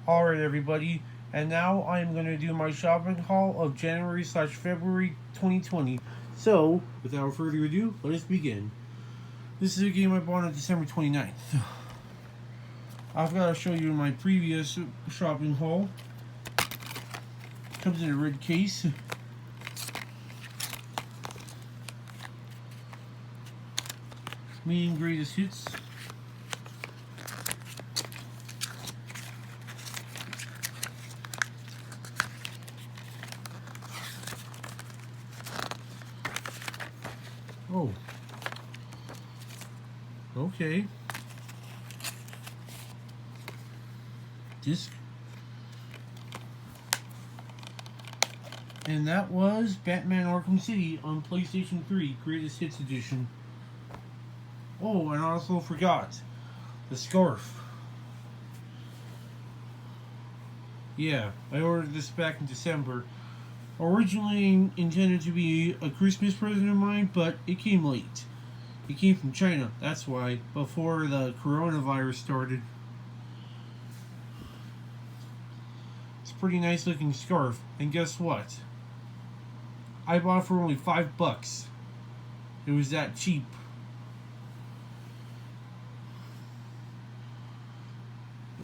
Alright everybody, and now I'm going to do my shopping haul of January/February 2020. So, without further ado, let us begin. This is a game I bought on December 29th. I've got to show you my previous shopping haul. Comes in a red case. Medium greatest hits. Oh. Okay. Disc. And that was Batman Arkham City on PlayStation 3, Greatest Hits Edition. Oh, and I also forgot the scarf. Yeah, I ordered this back in December. Originally intended to be a Christmas present of mine, but it came late. It came from China, that's why, before the coronavirus started. It's a pretty nice looking scarf, and guess what? I bought it for only $5. It was that cheap.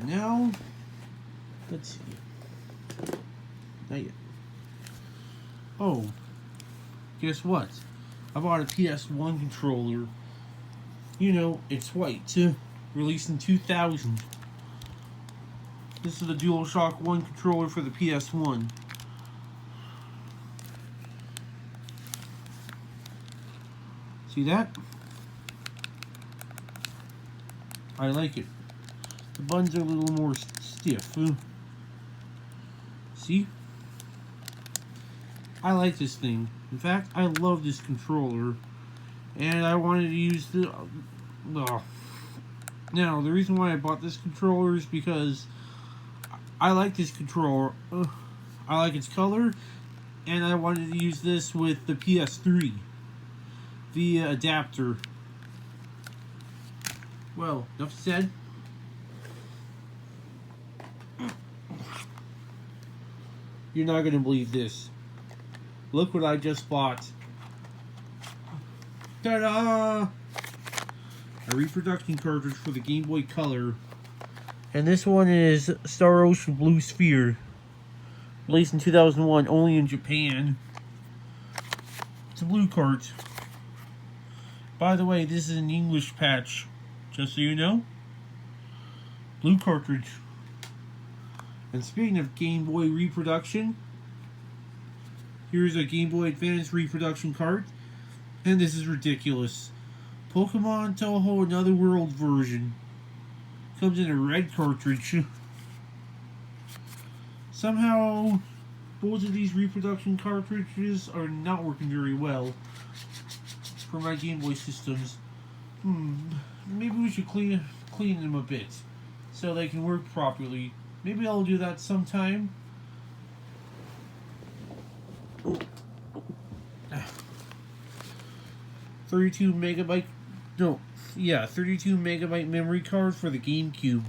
Now, let's see. Not yet. Oh, guess what? I bought a PS1 controller. You know, it's white, too. Released in 2000. This is the DualShock 1 controller for the PS1. See that? I like it. The buttons are a little more stiff. See? I like this thing. In fact, I love this controller. And I wanted to use the... Now, the reason why I bought this controller is because I like this controller. I like its color. And I wanted to use this with the PS3 via adapter. Well, enough said. You're not going to believe this. Look what I just bought. Ta-da! A reproduction cartridge for the Game Boy Color. And this one is Star Ocean Blue Sphere. Released in 2001, only in Japan. It's a blue cart. By the way, this is an English patch. Just so you know. Blue cartridge. And speaking of Game Boy reproduction, here's a Game Boy Advance reproduction card. And this is ridiculous. Pokemon Toho Another World version. Comes in a red cartridge. Somehow, both of these reproduction cartridges are not working very well for my Game Boy systems. Maybe we should clean them a bit so they can work properly. Maybe I'll do that sometime. 32 megabyte memory card for the GameCube.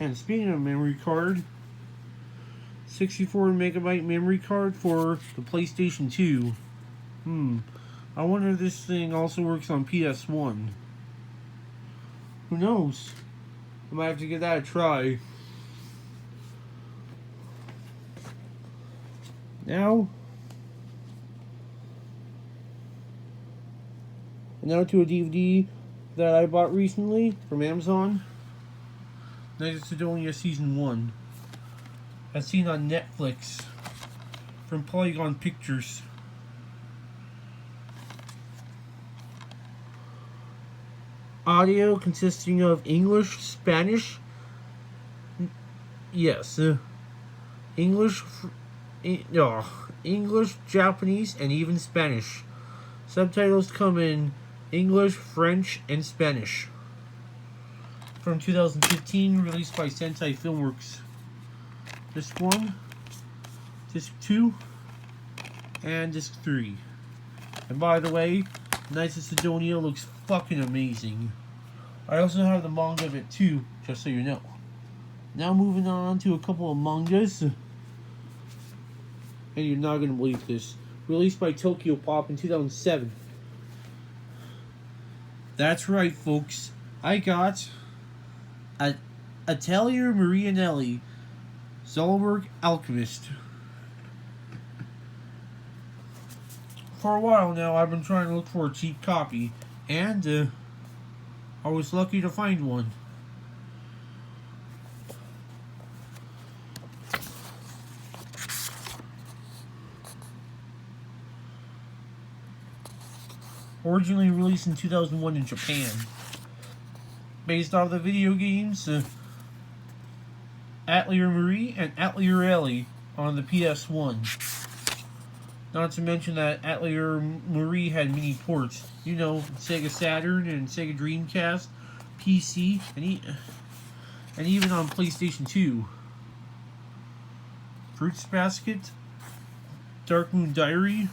And speaking of memory card, 64 megabyte memory card for the PlayStation 2. I wonder if this thing also works on PS1. Who knows? I might have to give that a try. Now to a DVD that I bought recently from Amazon. Knights of Sidonia Season 1. As seen on Netflix from Polygon Pictures. Audio consisting of English, Spanish, yes, English, English, Japanese, and even Spanish. Subtitles come in English, French, and Spanish. From 2015, released by Sentai Filmworks. Disc 1, Disc 2, and Disc 3. And by the way, Knights of Sidonia looks fucking amazing. I also have the manga of it too, just so you know. Now moving on to a couple of mangas. And you're not going to believe this. Released by Tokyo Pop in 2007. That's right, folks. I got Atelier Marianelli, Zolberg Alchemist. For a while now, I've been trying to look for a cheap copy, and I was lucky to find one. Originally released in 2001 in Japan. Based off the video games Atelier Marie and Atelier Ellie on the PS1. Not to mention that Atelier Marie had many ports. You know, Sega Saturn and Sega Dreamcast, PC, and even on PlayStation 2. Fruits Basket, Dark Moon Diary,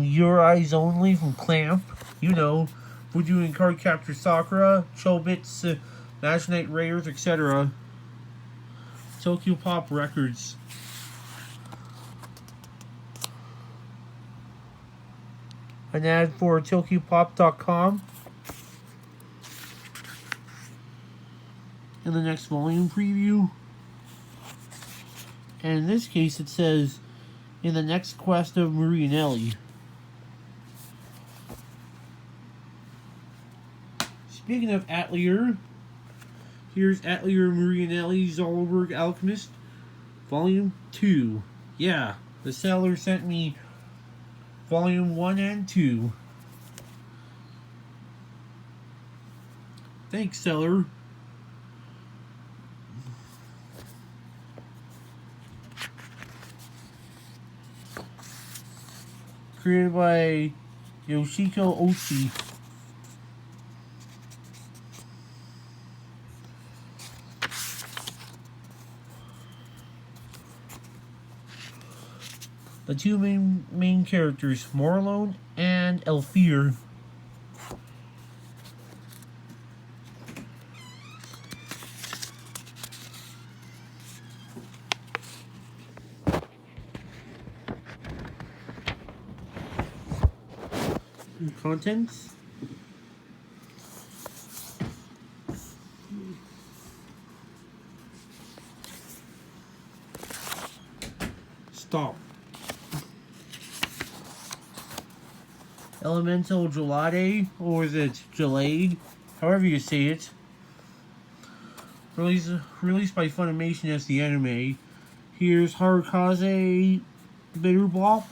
Your Eyes Only from Clamp, you know, we're doing Card Capture Sakura, Chobits, Magic Knight Raiders, etc. Tokyo Pop Records. An ad for TokyoPop.com. In the next volume preview. And in this case it says, in the next quest of Marianelli. Speaking of Atelier, here's Atelier Marianelli Zolberg Alchemist, Volume 2. Yeah, the seller sent me Volume 1 and 2. Thanks, seller. Created by Yoshiko Ochi. The two main characters, Morlone and Elfir. Contents. Stop. Elemental Gelade, or is it Gelade? However you say it. Released by Funimation as the anime. Here's Harukaze Bitterbop.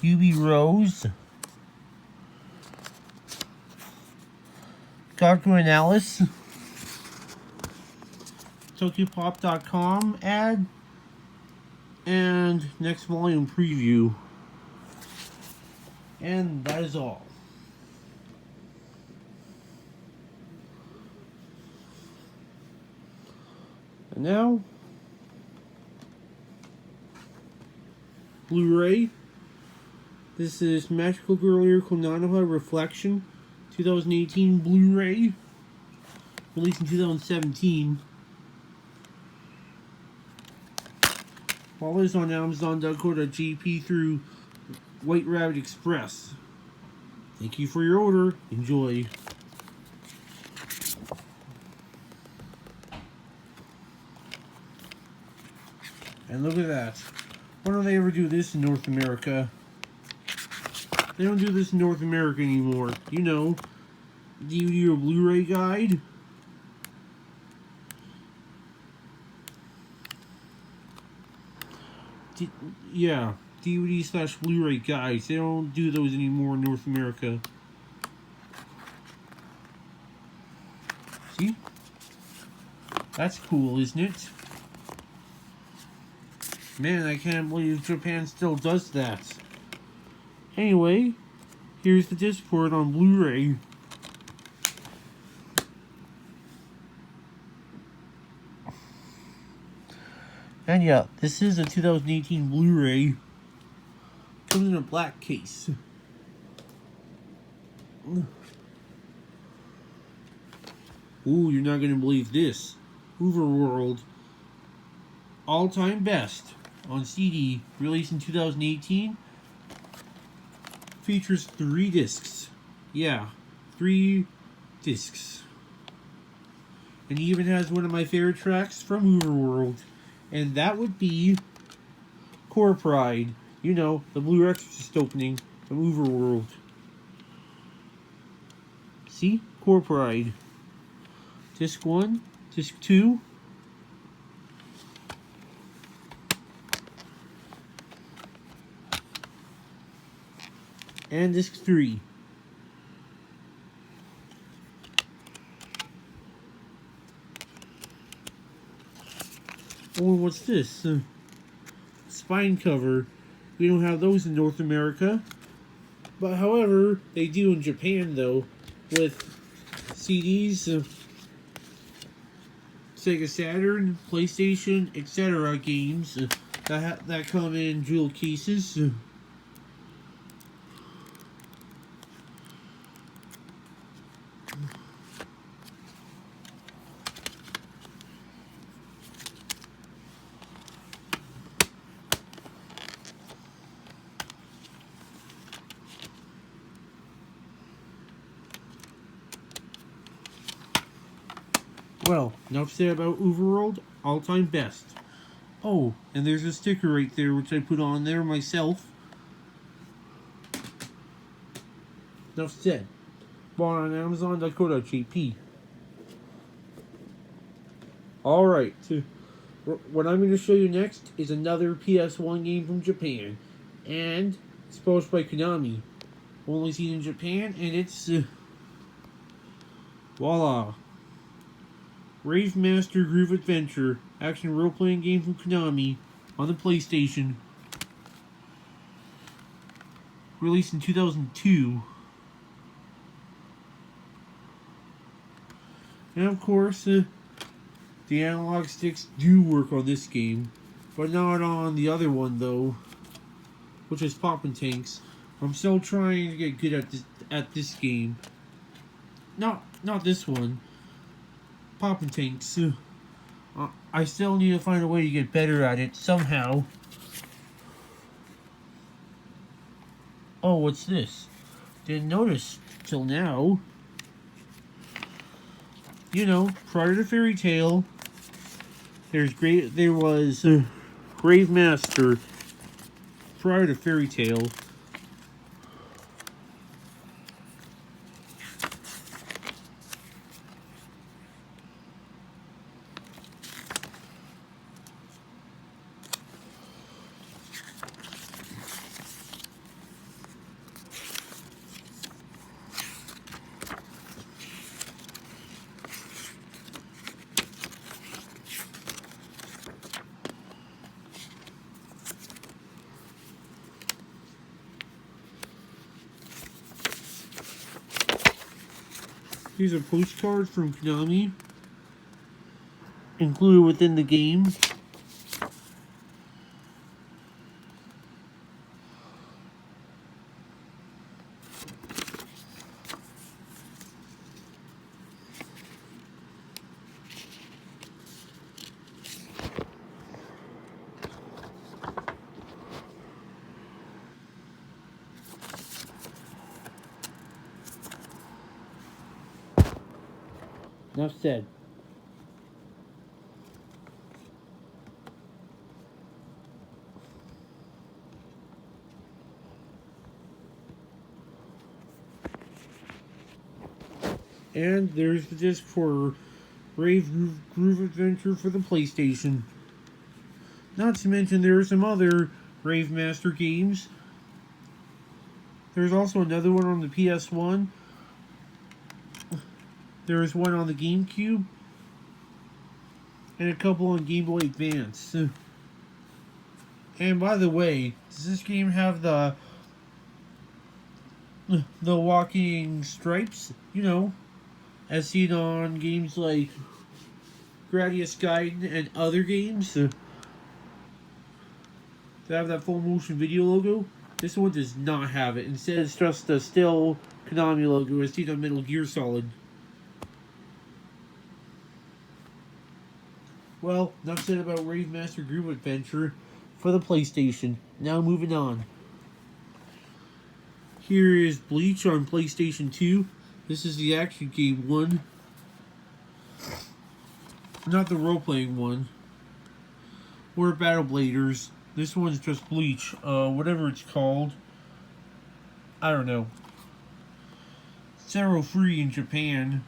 UB Rose. Dr. and Alice. TokyoPop.com ad. And next volume preview. And that is all. And now, Blu-ray. This is Magical Girl Lyrical Nanoha Reflection 2018 Blu-ray. Released in 2017. All is on Amazon.co.jp through White Rabbit Express. Thank you for your order. Enjoy. And look at that. Why don't they ever do this in North America? They don't do this in North America anymore. You know, DVD or Blu-ray guide. Yeah, DVD/Blu-ray guides. They don't do those anymore in North America. See? That's cool, isn't it? Man, I can't believe Japan still does that. Anyway, here's the disc port on Blu-ray. And yeah, this is a 2018 Blu-ray. Comes in a black case. Ooh, you're not gonna believe this. Overworld, all-time best on CD, released in 2018. Features 3 discs. Yeah, 3 discs. And even has one of my favorite tracks from Overworld. And that would be Core Pride. You know, the Blue Exorcist opening from Overworld. See? Core Pride. Disc 1, Disc 2. And Disc 3. Oh, what's this? Spine cover. We don't have those in North America. But however, they do in Japan though. With CDs, Sega Saturn, PlayStation, etc. games that come in jewel cases. Well, enough said about Overworld, all-time best. Oh, and there's a sticker right there which I put on there myself. Enough said. Bought on Amazon.co.jp. Alright, what I'm going to show you next is another PS1 game from Japan. And it's published by Konami. Only seen in Japan, and it's... voila. Rave Master Groove Adventure, action role-playing game from Konami on the PlayStation. Released in 2002. And of course, the analog sticks do work on this game, but not on the other one though, which is Poppin' Tanks. I'm still trying to get good at this game. Not this one. Poppin' Tanks. I still need to find a way to get better at it somehow. Oh, what's this? Didn't notice till now. You know, prior to Fairy Tail, there was Grave Master. Prior to Fairy Tail. Here's a postcard from Konami, included within the game. Enough said. And there's the disc for Rave Groove Adventure for the PlayStation. Not to mention there are some other Rave Master games. There's also another one on the PS1. There's one on the GameCube. And a couple on Game Boy Advance. And by the way, does this game have the walking stripes? You know, as seen on games like Gradius Gaiden and other games. That have that full motion video logo. This one does not have it. Instead, it's just a still Konami logo as seen on Metal Gear Solid. Well, enough said about Rave Master Groove Adventure for the PlayStation. Now moving on. Here is Bleach on PlayStation 2. This is the action game one. Not the role-playing one. Or Battle Bladers. This one's just Bleach. Whatever it's called. I don't know. Zero free in Japan.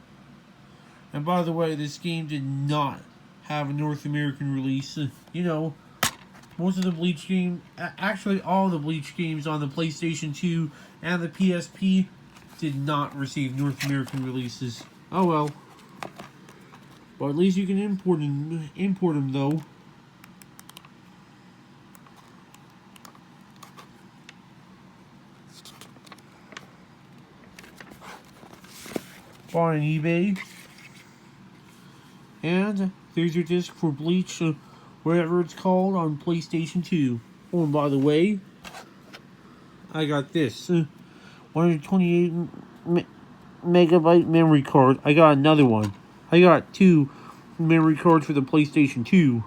And by the way, this game did not have a North American release. You know, most of the Bleach games, actually all the Bleach games on the PlayStation 2 and the PSP did not receive North American releases. Oh well. But at least you can import them though. Bought on eBay. And there's your disc for Bleach, whatever it's called, on PlayStation 2. Oh, and by the way, I got this 128 megabyte memory card. I got another one. I got 2 memory cards for the PlayStation 2.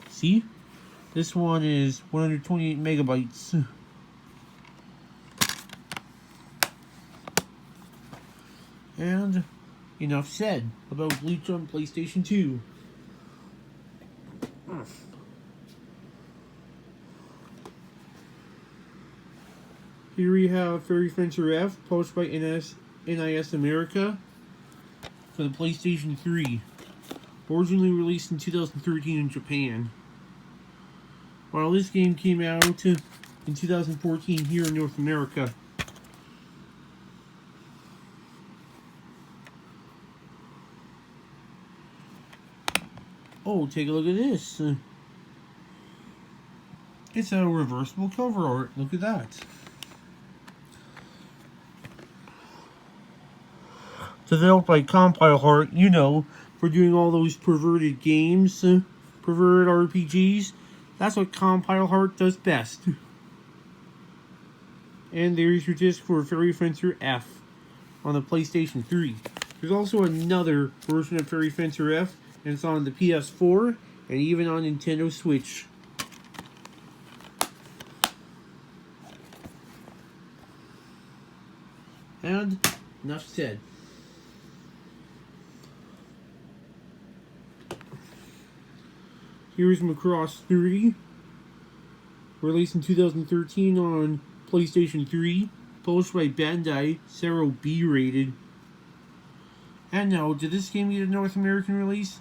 See? This one is 128 megabytes. And enough said about Bleach on PlayStation 2. Here we have Fairy Fencer F, published by NIS America for the PlayStation 3. Originally released in 2013 in Japan. While this game came out in 2014 here in North America. Oh, take a look at this. It's a reversible cover art. Look at that. Developed by Compile Heart, you know, for doing all those perverted games, perverted RPGs. That's what Compile Heart does best. And there's your disc for Fairy Fencer F on the PlayStation 3. There's also another version of Fairy Fencer F, and it's on the PS4 and even on Nintendo Switch. And enough said. Here's Macross 30, released in 2013 on PlayStation 3, published by Bandai, Zero B rated. And no, did this game get a North American release?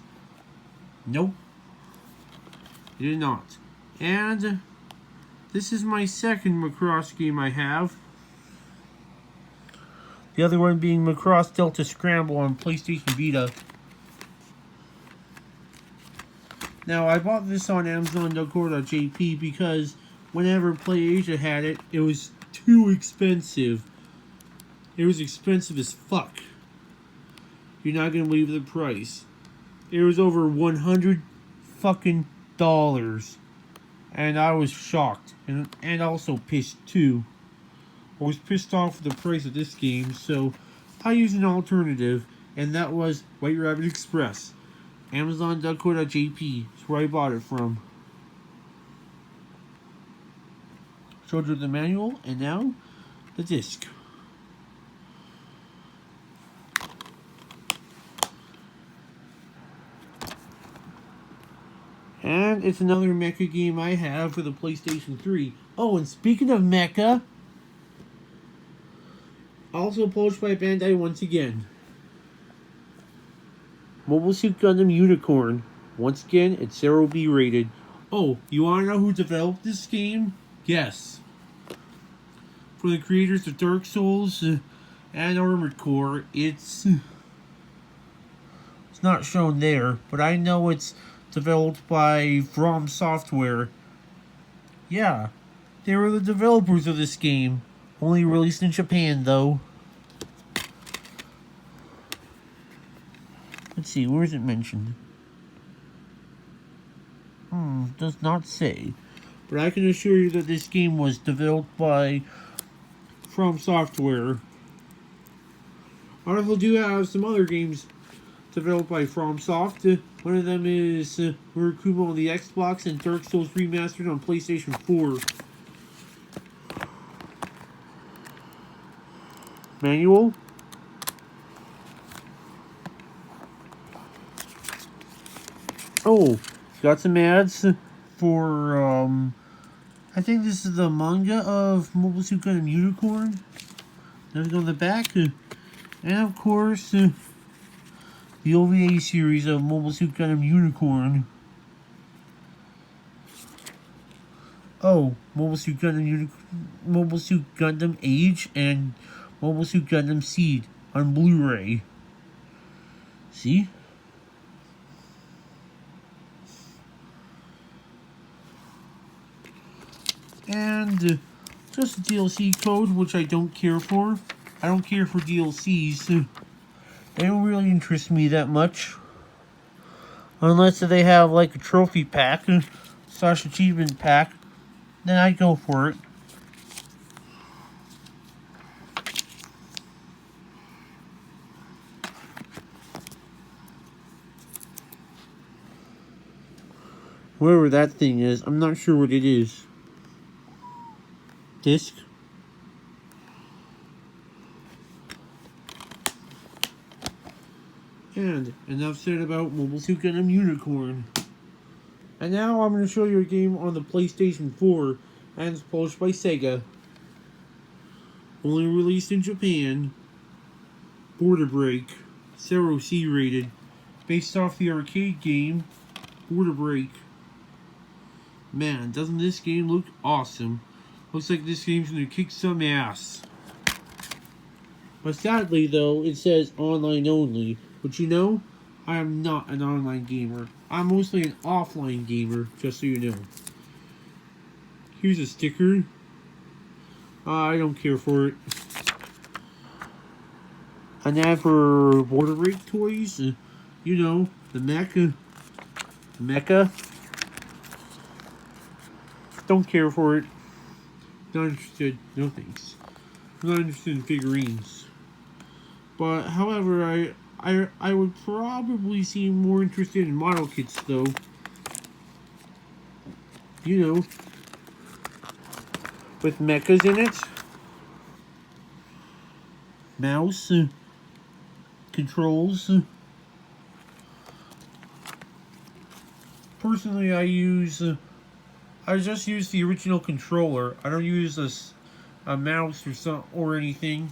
Nope. It did not. And this is my second Macross game I have. The other one being Macross Delta Scramble on PlayStation Vita. Now, I bought this on Amazon.co.jp because whenever PlayAsia had it, it was too expensive. It was expensive as fuck. You're not gonna believe the price. It was over $100 fucking dollars. And I was shocked. And also pissed too. I was pissed off with the price of this game, so I used an alternative, and that was White Rabbit Express. Amazon.co.jp is where I bought it from. Showed you the manual, and now the disc. And it's another mecha game I have for the PlayStation 3. Oh, and speaking of mecha, also published by Bandai once again. Mobile Suit Gundam Unicorn. Once again, it's Zero B rated. Oh, you want to know who developed this game? Yes. For the creators of Dark Souls and Armored Core, it's not shown there, but I know it's developed by From Software. Yeah, they were the developers of this game. Only released in Japan, though. Let's see, where is it mentioned? Does not say. But I can assure you that this game was developed by From Software. I also do have some other games developed by FromSoft. One of them is Murakumo on the Xbox and Dark Souls Remastered on PlayStation 4. Manual. Oh, got some ads for, I think this is the manga of Mobile Suit Gundam Unicorn. Nothing on the back. And of course, the OVA series of Mobile Suit Gundam Unicorn. Oh, Mobile Suit Gundam Age and Mobile Suit Gundam Seed on Blu-ray. See? And just a DLC code, which I don't care for. I don't care for DLCs. They don't really interest me that much. Unless they have like a trophy pack / achievement pack, then I'd go for it. Whatever that thing is, I'm not sure what it is. Disc. And enough said about Mobile Suit Gundam Unicorn. And now I'm going to show you a game on the PlayStation 4, and it's published by Sega. Only released in Japan. Border Break. 0C rated. Based off the arcade game, Border Break. Man, doesn't this game look awesome? Looks like this game's going to kick some ass. But sadly, though, it says online only. But you know, I am not an online gamer. I'm mostly an offline gamer, just so you know. Here's a sticker. I don't care for it. An ad for Border Break toys. You know, the Mecha. Don't care for it. Not interested. No thanks. I'm not interested in figurines. But, however, I would probably seem more interested in model kits, though. You know, with mechas in it. Mouse. Controls. Personally, I just use the original controller. I don't use a mouse or anything.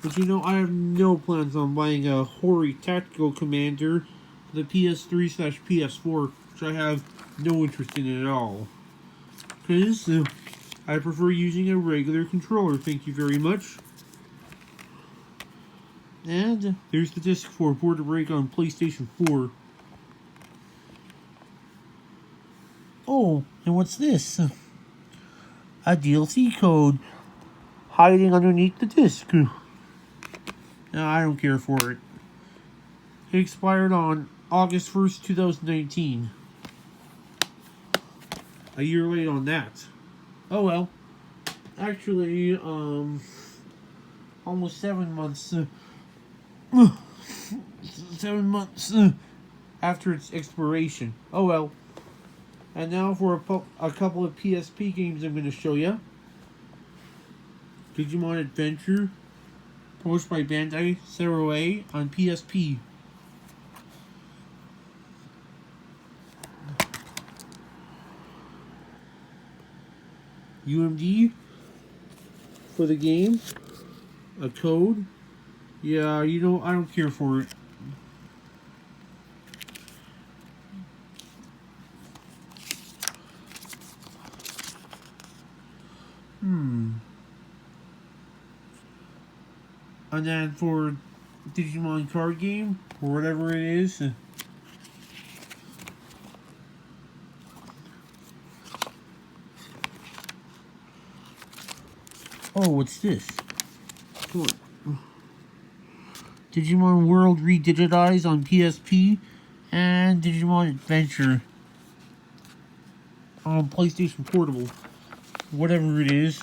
But you know, I have no plans on buying a Hori Tactical Commander for the PS3/PS4, which I have no interest in at all. Because I prefer using a regular controller, thank you very much. And there's the disc for Border Break on PlayStation 4. Oh, and what's this? A DLC code hiding underneath the disc. No, I don't care for it. It expired on August 1st, 2019. A year late on that. Oh well. Actually, almost 7 months. 7 months after its expiration. Oh well. And now for a couple of PSP games I'm going to show you. Digimon Adventure, published by Bandai Zero A on PSP. UMD for the game. A code. Yeah, you know, I don't care for it. And then for Digimon card game, or whatever it is. Oh, what's this? What? Digimon World Redigitized on PSP and Digimon Adventure on PlayStation Portable. Whatever it is.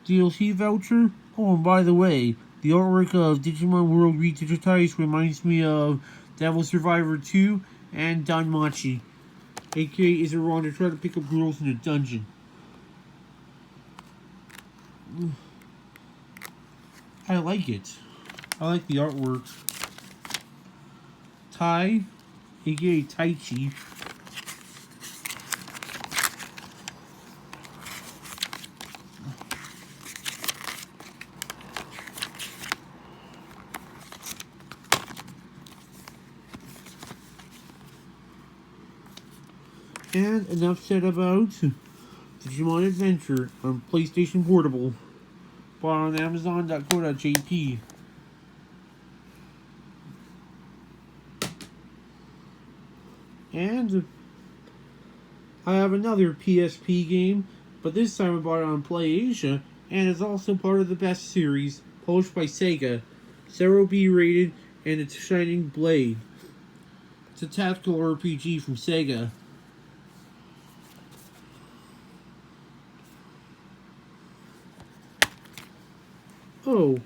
DLC voucher. Oh, and by the way, the artwork of Digimon World Redigitized reminds me of Devil Survivor 2 and Danmachi, aka Izuran to try to pick up girls in a dungeon. I like it. I like the artwork. Tai, aka Taichi. And enough said about Digimon Adventure on PlayStation Portable. Bought on Amazon.co.jp. And I have another PSP game, but this time I bought it on PlayAsia, and it's also part of the Best series, published by Sega. Zero B rated, and it's Shining Blade. It's a tactical RPG from Sega. Oh,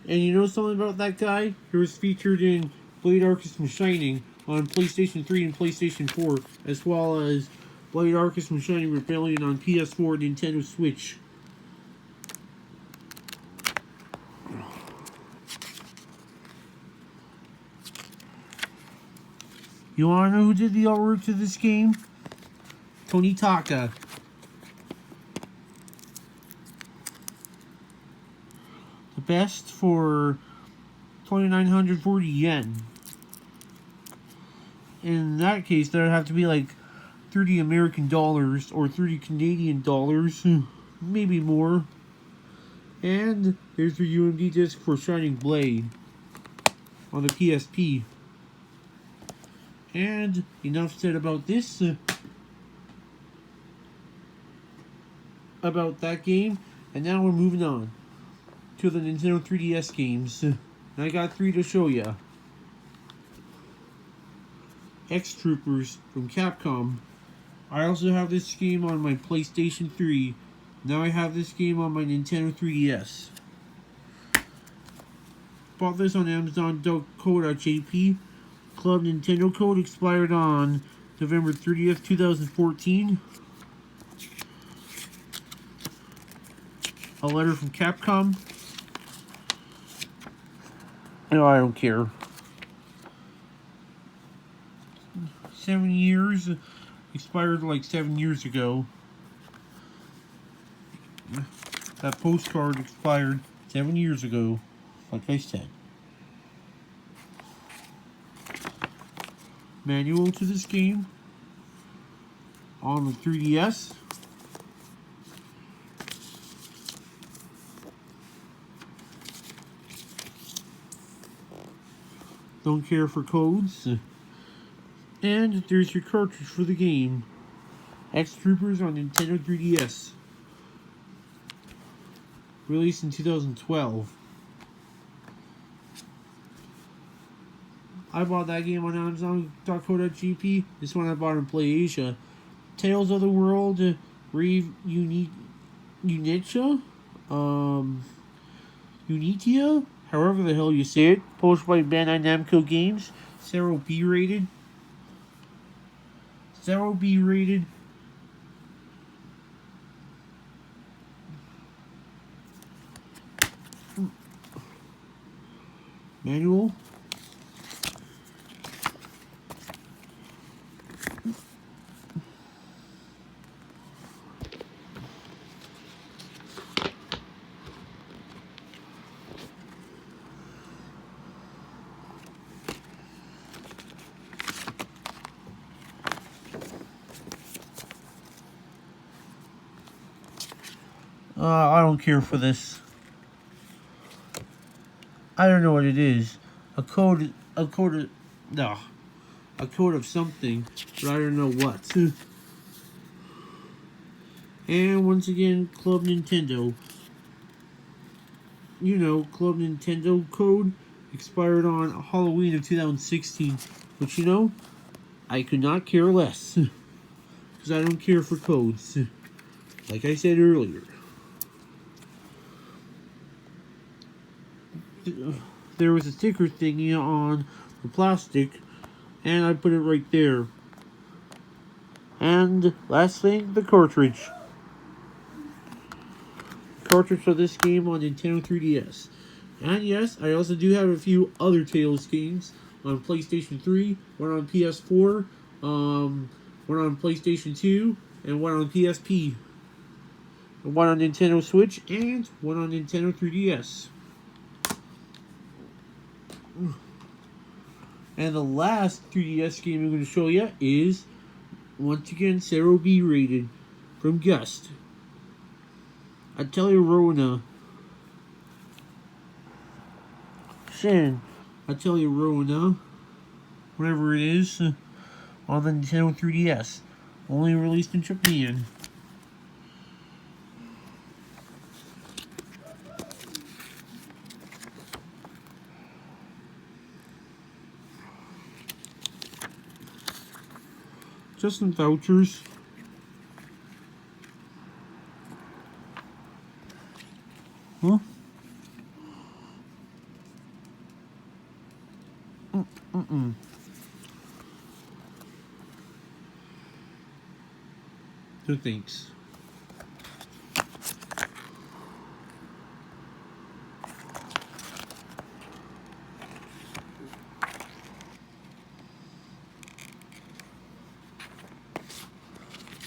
and you know something about that guy? He was featured in Blade Arceus Shining on PlayStation 3 and PlayStation 4, as well as Blade Arceus Shining Rebellion on PS4 and Nintendo Switch. You wanna know who did the artwork to this game? Tony Taka. The best for 2,940 yen. In that case, that would have to be like 30 American dollars or 30 Canadian dollars, maybe more. And there's the UMD disc for Shining Blade on the PSP. And enough said about this, about that game. And now we're moving on to the Nintendo 3DS games. And I got 3 to show ya. X-Troopers from Capcom. I also have this game on my PlayStation 3. Now I have this game on my Nintendo 3DS. Bought this on Amazon.co.jp. Club Nintendo code expired on November 30th, 2014. A letter from Capcom. No, I don't care. 7 years. Expired like 7 years ago. That postcard expired 7 years ago, like I said. Manual to this game on the 3DS. Don't care for codes. And there's your cartridge for the game. X-Troopers on Nintendo 3DS. Released in 2012. I bought that game on Amazon.co.jp. This one I bought on PlayAsia. Tales of the World, Rave Unitia? Unitia? However the hell you say it. Published by Bandai Namco Games. 0B rated. 0B rated. Manual. I don't care for this. I don't know what it is. A code of something, but I don't know what. And once again, Club Nintendo. You know, Club Nintendo code expired on Halloween of 2016. But you know, I could not care less. Because I don't care for codes. Like I said earlier. There was a sticker thingy on the plastic, and I put it right there. And last thing, the cartridge. Cartridge for this game on Nintendo 3DS. And yes, I also do have a few other Tales games on PlayStation 3, one on PS4, one on PlayStation 2, and one on PSP. One on Nintendo Switch, and one on Nintendo 3DS. And the last 3DS game I'm going to show you is, once again, Zero B rated from Gust. Atelier Rona. Shin. Atelier Rona. Whatever it is. On the Nintendo 3DS. Only released in Japan. Just some vouchers. Huh? No thanks.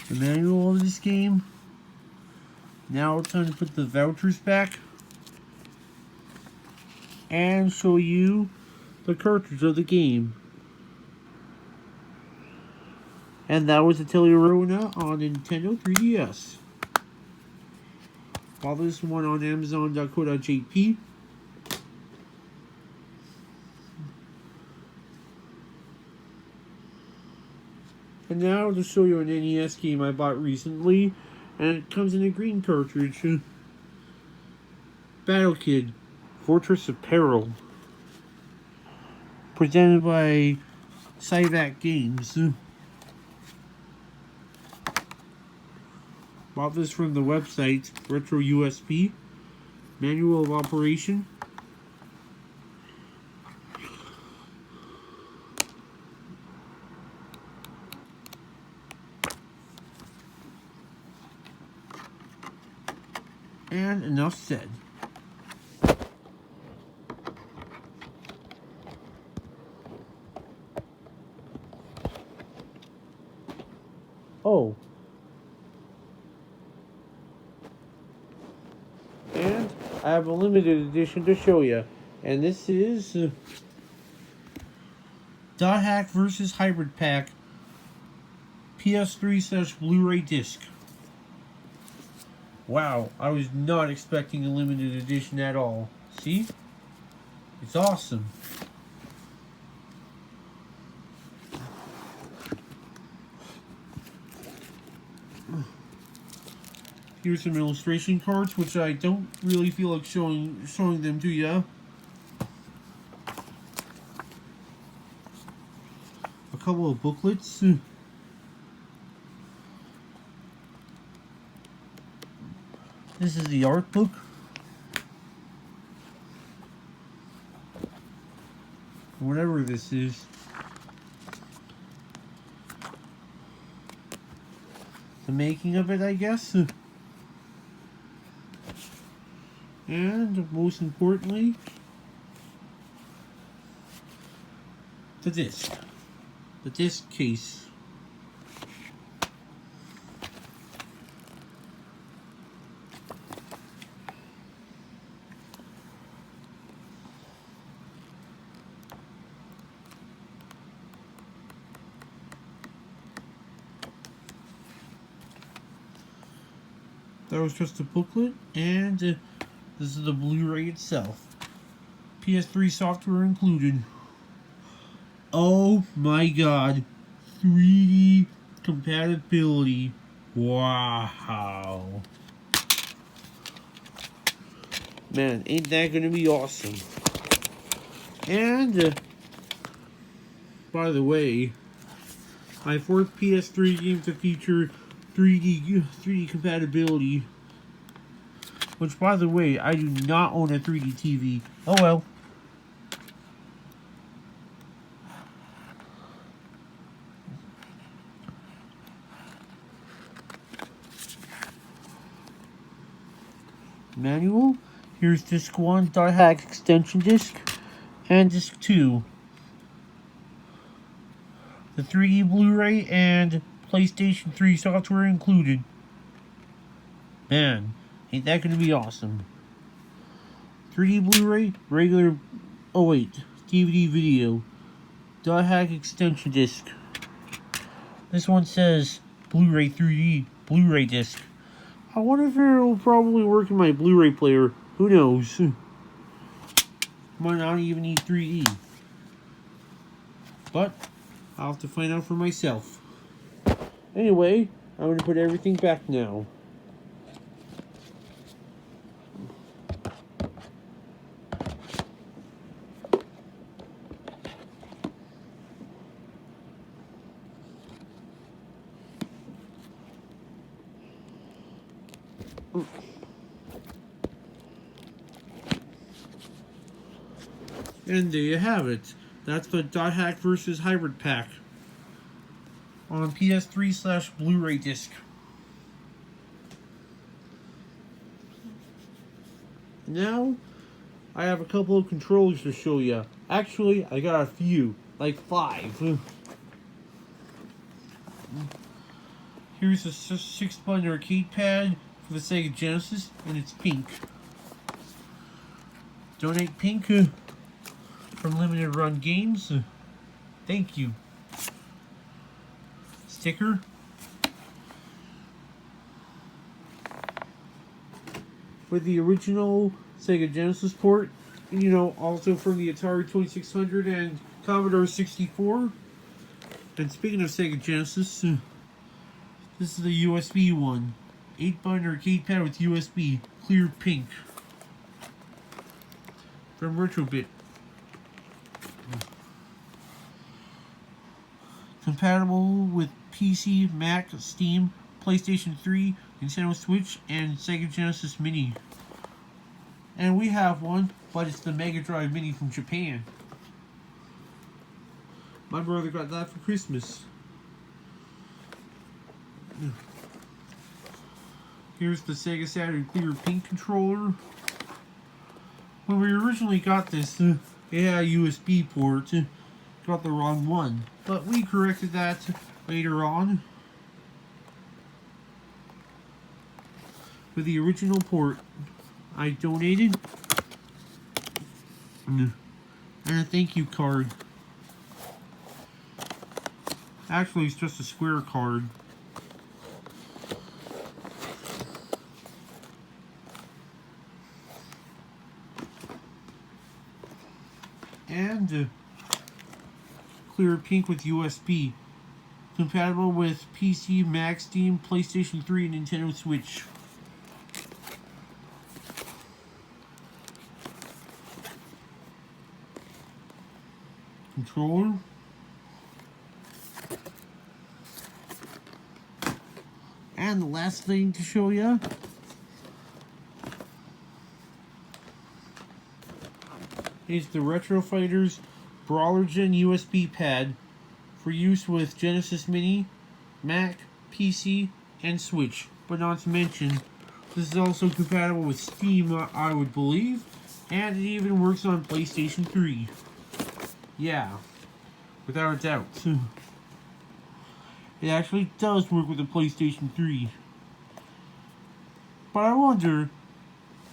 The manual of this game. Now it's time to put the vouchers back and show you the cartridge of the game. And that was Atelier Rona on Nintendo 3DS. Bought this one on Amazon.co.jp. And now to show you an NES game I bought recently, and it comes in a green cartridge. Battle Kid, Fortress of Peril. Presented by Cyvac Games. Bought this from the website Retro USB. Manual of operation. And enough said. Oh. And I have a limited edition to show you. And this is Dot Hack vs. Hybrid Pack PS3/Blu-ray disc. Wow, I was not expecting a limited edition at all. See? It's awesome. Here's some illustration cards, which I don't really feel like showing them to you. A couple of booklets. This is the art book. Whatever this is. The making of it, I guess. And most importantly, the disc. The disc case. That was just a booklet, and this is the Blu-ray itself. PS3 software included. Oh my god. 3D compatibility. Wow. Man, ain't that gonna be awesome? And, by the way, my fourth PS3 game to feature 3D compatibility. Which, by the way, I do not own a 3D TV. Oh well. Manual. Here's disc 1, .hack extension disc, and disc 2. The 3D Blu-ray and PlayStation 3 software included. Man, ain't that gonna be awesome. 3D Blu-ray, regular, oh wait, DVD video, .hack extension disc. This one says Blu-ray 3D Blu-ray disc. I wonder if it will probably work in my Blu-ray player. Who knows? Might not even need 3D. But I'll have to find out for myself. Anyway, I'm going to put everything back now. And there you have it. That's the .hack versus Hybrid pack on PS3/Blu-ray disc. Now, I have a couple of controllers to show you. Actually, I got a few, like 5. Here's a 6-button arcade pad for the Sega Genesis, and it's pink. Donate pink from Limited Run Games. Thank you. Sticker. With the original Sega Genesis port. You know, also from the Atari 2600 and Commodore 64. And speaking of Sega Genesis, this is the USB one. 8-button arcade pad with USB. Clear pink. From Retrobit. Compatible with PC, Mac, Steam, PlayStation 3, Nintendo Switch, and Sega Genesis Mini. And we have one, but it's the Mega Drive Mini from Japan. My brother got that for Christmas. Here's the Sega Saturn Clear Pink controller. When we originally got this, it had a USB port. Got the wrong one, but we corrected that later on with the original port. I donated and a thank you card. Actually, it's just a square card. And clear pink with USB. Compatible with PC, Mac, Steam, PlayStation 3, and Nintendo Switch. Controller. And the last thing to show you is the Retro Fighters Brawler Gen USB pad for use with Genesis Mini, Mac, PC, and Switch. But not to mention, this is also compatible with Steam, I would believe, and it even works on PlayStation 3. Yeah, without a doubt. It actually does work with the PlayStation 3. But I wonder,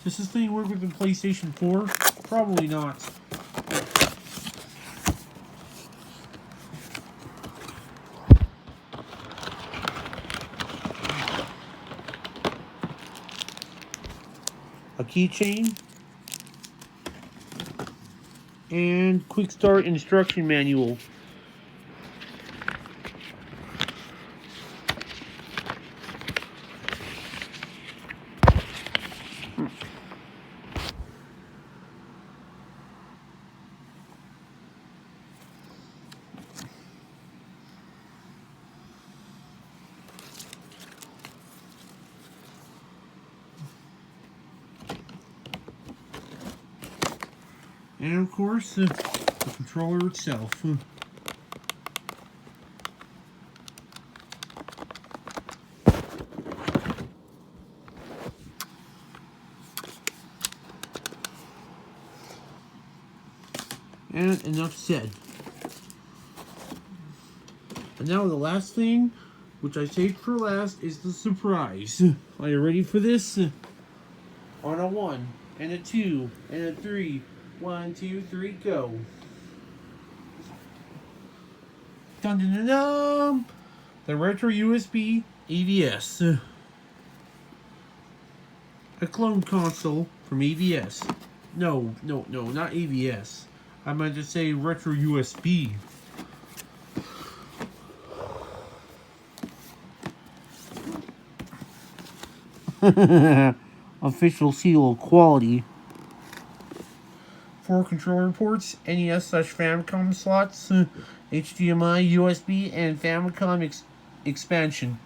does this thing work with the PlayStation 4? Probably not. a keychain, and quick start instruction manual. And of course, the controller itself. And enough said. And now the last thing, which I saved for last, is the surprise. Are you ready for this? On a 1, and a 2, and a 3. 1, 2, 3, go. Dun dun dun dun! The Retro USB AVS. A clone console from AVS. No, not AVS. I meant to say Retro USB. Official seal of quality. 4 controller ports, NES/Famicom slots, HDMI, USB, and Famicom expansion.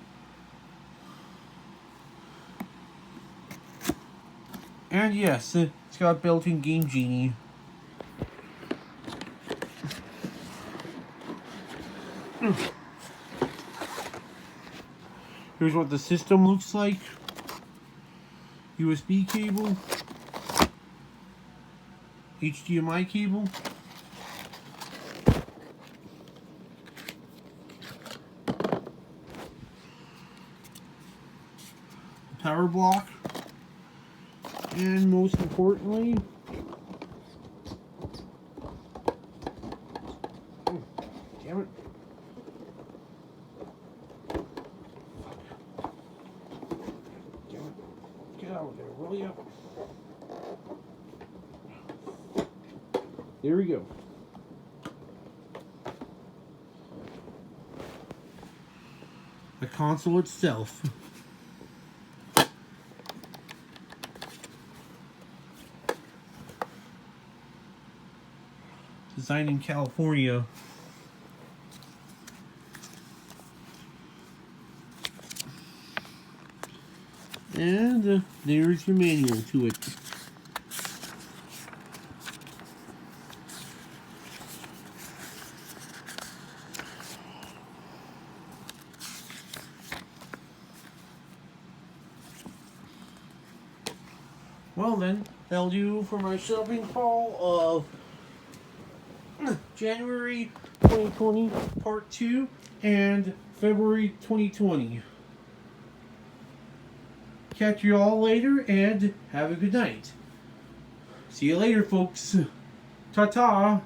And yes, it's got built-in Game Genie. Here's what the system looks like. USB cable. HDMI cable. Power block. And most importantly, damn it. Get out of there, will you? There we go. The console itself. Designed in California. And there's your manual to it. Well then, that'll do for my shopping haul of January 2020 Part 2 and February 2020. Catch you all later and have a good night. See you later, folks. Ta-ta.